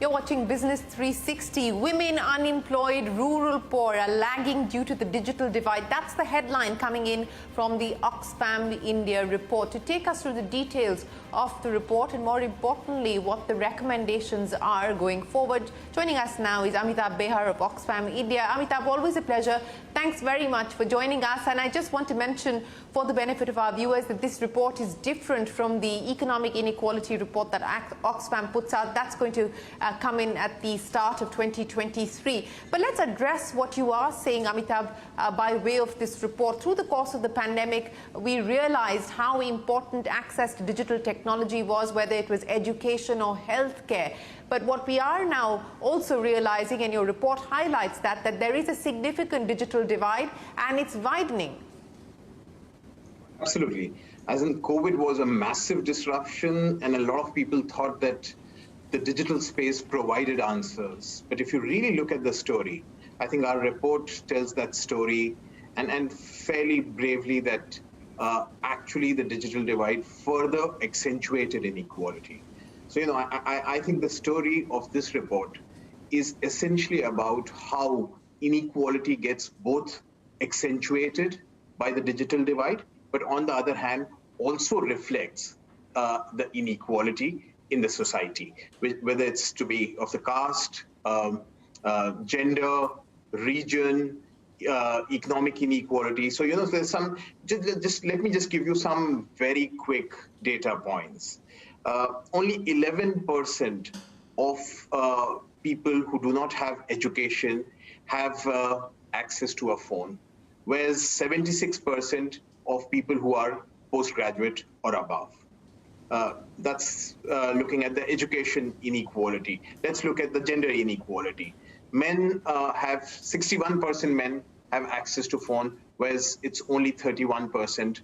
You're watching Business 360. Women unemployed, rural poor are lagging due to the digital divide. That's the headline coming in from the Oxfam India report. To take us through the details of the report and more importantly, what the recommendations are going forward, joining us now is Amitabh Behar of Oxfam India. Amitabh, always a pleasure. Thanks very much for joining us. And I just want to mention for the benefit of our viewers that this report is different from the economic inequality report that Oxfam puts out. That's going to come in at the start of 2023. But let's address what you are saying, Amitabh, by way of this report. Through the course of the pandemic, we realized how important access to digital technology was, whether it was education or healthcare. But what we are now also realizing, and your report highlights that there is a significant digital divide and it's widening. Absolutely. As in, COVID was a massive disruption and a lot of people thought that the digital space provided answers. But if you really look at the story, I think our report tells that story and fairly bravely that actually the digital divide further accentuated inequality. So, I think the story of this report is essentially about how inequality gets both accentuated by the digital divide, but on the other hand, also reflects the inequality in the society, whether it's to be of the caste, gender, region, economic inequality. So, there's some, let me just give you some very quick data points. Only 11% of people who do not have education have access to a phone, whereas 76% of people who are postgraduate or above. That's looking at the education inequality. Let's look at the gender inequality. Men have 61% men have access to phone, whereas it's only 31%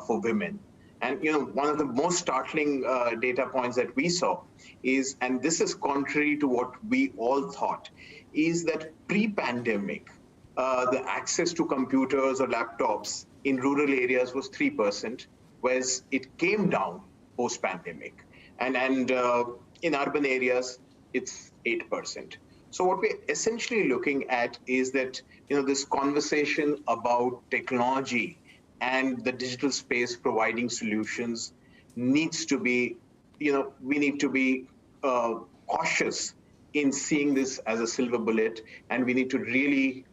for women. And one of the most startling data points that we saw is, and this is contrary to what we all thought, is that pre-pandemic, the access to computers or laptops in rural areas was 3%, whereas it came down post-pandemic. And in urban areas, it's 8%. So what we're essentially looking at is that, this conversation about technology and the digital space providing solutions needs to be, we need to be cautious in seeing this as a silver bullet, and we need to really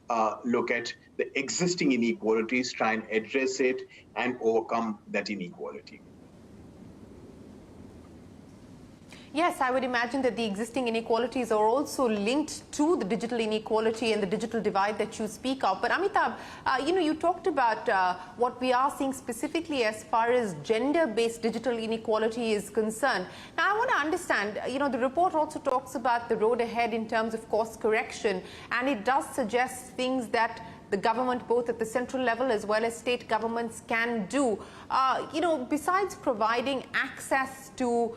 look at the existing inequalities, try and address it and overcome that inequality. Yes, I would imagine that the existing inequalities are also linked to the digital inequality and the digital divide that you speak of. But Amitabh, you talked about what we are seeing specifically as far as gender-based digital inequality is concerned. Now, I want to understand, the report also talks about the road ahead in terms of course correction, and it does suggest things that the government, both at the central level as well as state governments, can do. Besides providing access to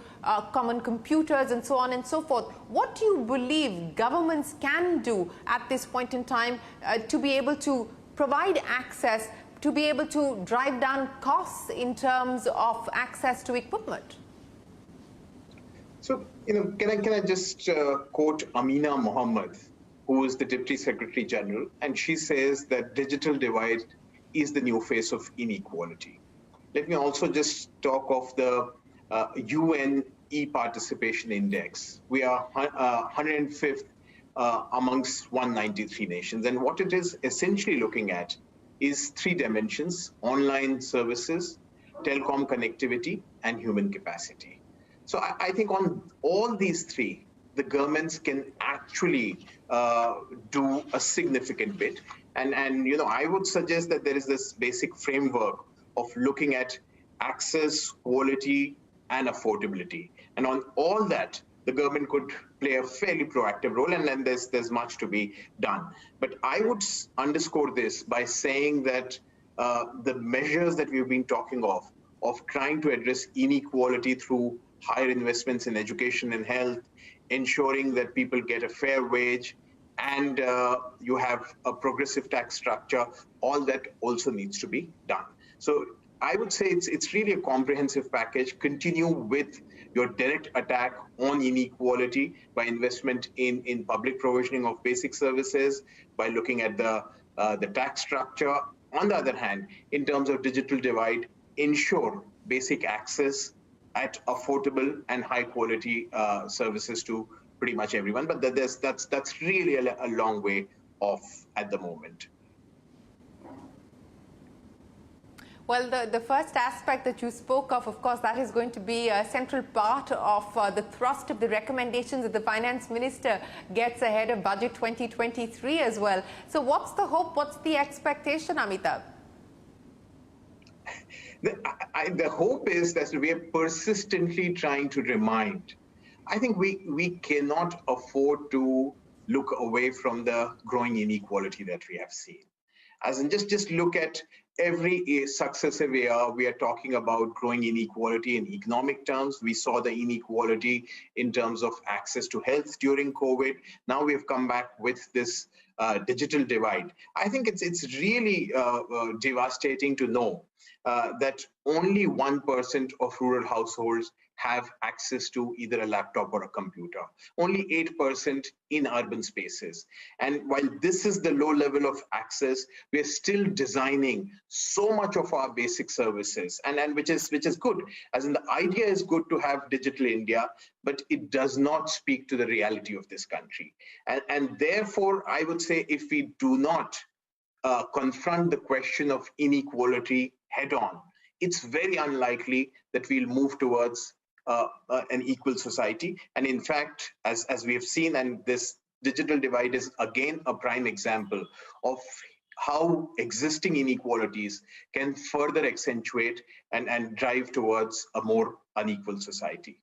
common computers and so on and so forth, what do you believe governments can do at this point in time to be able to provide access, to be able to drive down costs in terms of access to equipment? So, can I just quote Amina Mohammed, who is the Deputy Secretary General, and she says that digital divide is the new face of inequality. Let me also just talk of the UN e-participation index. We are 105th amongst 193 nations, and what it is essentially looking at is three dimensions: online services, telecom connectivity, and human capacity. So I think on all these three, the governments can actually do a significant bit. And I would suggest that there is this basic framework of looking at access, quality, and affordability. And on all that, the government could play a fairly proactive role, and then there's much to be done. But I would underscore this by saying that the measures that we've been talking of trying to address inequality through higher investments in education and health, ensuring that people get a fair wage, and you have a progressive tax structure, all that also needs to be done. So I would say it's really a comprehensive package. Continue with your direct attack on inequality by investment in public provisioning of basic services, by looking at the tax structure. On the other hand, in terms of digital divide, ensure basic access at affordable and high quality services to pretty much everyone. But that's really a long way off at the moment. Well, the first aspect that you spoke of course, that is going to be a central part of the thrust of the recommendations that the Finance Minister gets ahead of Budget 2023 as well. So what's the hope, what's the expectation, Amitabh? The hope is that we are persistently trying to remind. I think we cannot afford to look away from the growing inequality that we have seen. As in, just look at every successive year, we are talking about growing inequality in economic terms. We saw the inequality in terms of access to health during COVID. Now we have come back with this digital divide. I think it's really devastating to know that only 1% of rural households have access to either a laptop or a computer, only 8% in urban spaces. And while this is the low level of access, we're still designing so much of our basic services, and which is good. As in, the idea is good to have digital India, but it does not speak to the reality of this country. And therefore, I would say if we do not confront the question of inequality head on, it's very unlikely that we'll move towards an equal society. And in fact, as we have seen, and this digital divide is again a prime example of how existing inequalities can further accentuate and drive towards a more unequal society.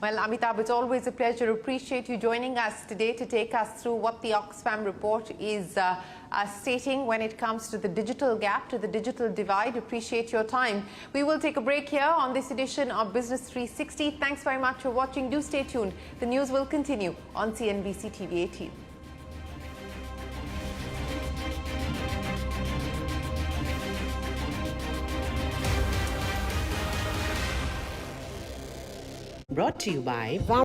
Well, Amitabh, it's always a pleasure. Appreciate you joining us today to take us through what the Oxfam report is stating when it comes to the digital gap, to the digital divide. Appreciate your time. We will take a break here on this edition of Business 360. Thanks very much for watching. Do stay tuned. The news will continue on CNBC-TV18. Brought to you by